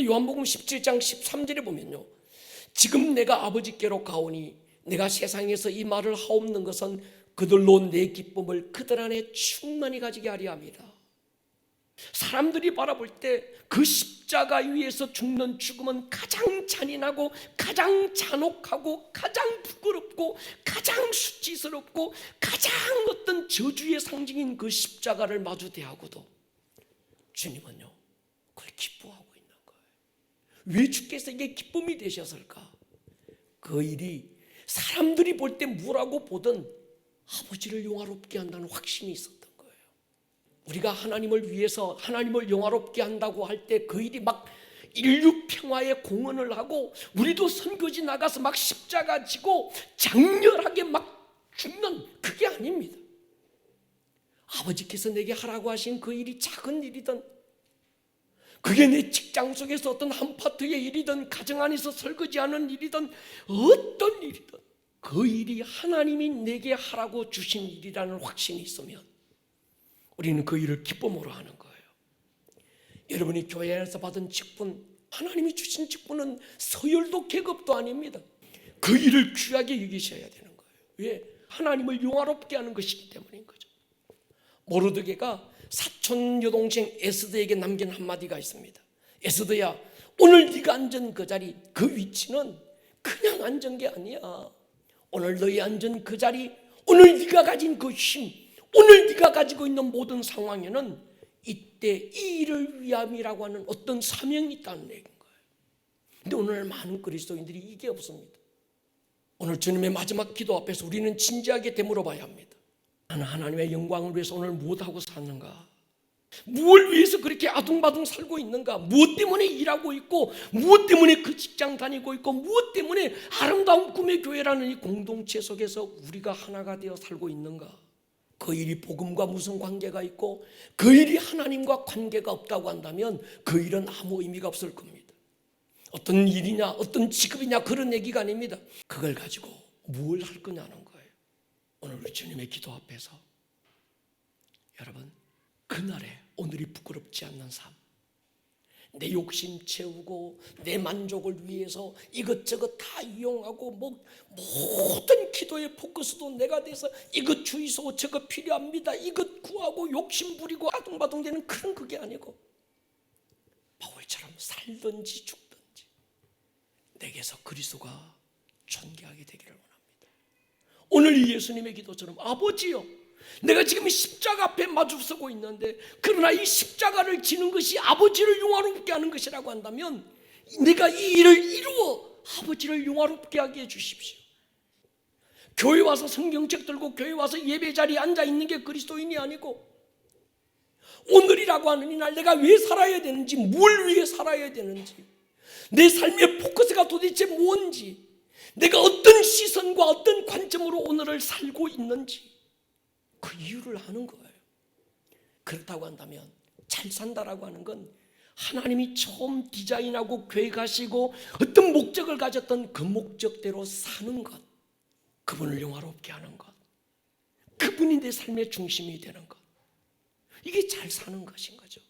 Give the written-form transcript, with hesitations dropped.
요한복음 17장 13절에 보면요, 지금 내가 아버지께로 가오니 내가 세상에서 이 말을 하옵는 것은 그들로 내 기쁨을 그들 안에 충만히 가지게 하려 함이라. 사람들이 바라볼 때 그 십자가 위에서 죽는 죽음은 가장 잔인하고 가장 잔혹하고 가장 부끄럽고 가장 수치스럽고 가장 어떤 저주의 상징인 그 십자가를 마주 대하고도 주님은요, 그걸 기뻐하고 있는 거예요. 왜 주께서 이게 기쁨이 되셨을까? 그 일이 사람들이 볼 때 뭐라고 보든 아버지를 영화롭게 한다는 확신이 있었던 거예요. 우리가 하나님을 위해서 하나님을 영화롭게 한다고 할 때 그 일이 막 인류 평화에 공헌을 하고 우리도 선교지 나가서 막 십자가 지고 장렬하게 막 죽는, 그게 아닙니다. 아버지께서 내게 하라고 하신 그 일이 작은 일이든, 그게 내 직장 속에서 어떤 한파트의 일이든, 가정 안에서 설거지하는 일이든, 어떤 일이든 그 일이 하나님이 내게 하라고 주신 일이라는 확신이 있으면 우리는 그 일을 기쁨으로 하는 거예요. 여러분이 교회 안에서 받은 직분, 하나님이 주신 직분은 서열도 계급도 아닙니다. 그 일을 귀하게 여기셔야 되는 거예요. 왜? 하나님을 영화롭게 하는 것이기 때문인 거죠. 모르드게가 사촌 여동생 에스더에게 남긴 한마디가 있습니다. 에스더야, 오늘 네가 앉은 그 자리, 그 위치는 그냥 앉은 게 아니야. 오늘 너희 앉은 그 자리, 오늘 네가 가진 그 힘, 오늘 네가 가지고 있는 모든 상황에는 이때 이 일을 위함이라고 하는 어떤 사명이 있다는 얘기인 거예요. 근데 오늘 많은 그리스도인들이 이게 없습니다. 오늘 주님의 마지막 기도 앞에서 우리는 진지하게 되물어 봐야 합니다. 나는 하나님의 영광을 위해서 오늘 무엇하고 사는가? 무엇을 위해서 그렇게 아둥바둥 살고 있는가? 무엇 때문에 일하고 있고, 무엇 때문에 그 직장 다니고 있고, 무엇 때문에 아름다운 꿈의 교회라는 이 공동체 속에서 우리가 하나가 되어 살고 있는가? 그 일이 복음과 무슨 관계가 있고 그 일이 하나님과 관계가 없다고 한다면 그 일은 아무 의미가 없을 겁니다. 어떤 일이냐, 어떤 직업이냐, 그런 얘기가 아닙니다. 그걸 가지고 뭘 할 거냐는 거예요. 오늘 우리 주님의 기도 앞에서 여러분, 그날에 오늘이 부끄럽지 않는 삶, 내 욕심 채우고 내 만족을 위해서 이것저것 다 이용하고 모든 기도의 포커스도 내가 돼서 이것 주의소, 저것 필요합니다, 이것 구하고 욕심 부리고 아둥바둥 되는 그런, 그게 아니고 바울처럼 살든지 죽든지 내게서 그리스도가 존귀하게 되기를 원합니다. 오늘 이 예수님의 기도처럼, 아버지요, 내가 지금 십자가 앞에 마주서고 있는데 그러나 이 십자가를 지는 것이 아버지를 영화롭게 하는 것이라고 한다면 내가 이 일을 이루어 아버지를 영화롭게 하게 해주십시오. 교회 와서 성경책 들고 교회 와서 예배 자리에 앉아 있는 게 그리스도인이 아니고, 오늘이라고 하는 이날 내가 왜 살아야 되는지, 뭘 위해 살아야 되는지, 내 삶의 포커스가 도대체 뭔지, 내가 어떤 시선과 어떤 관점으로 오늘을 살고 있는지 그 이유를 아는 거예요. 그렇다고 한다면 잘 산다라고 하는 건 하나님이 처음 디자인하고 계획하시고 어떤 목적을 가졌던 그 목적대로 사는 것, 그분을 영화롭게 하는 것, 그분이 내 삶의 중심이 되는 것, 이게 잘 사는 것인 거죠.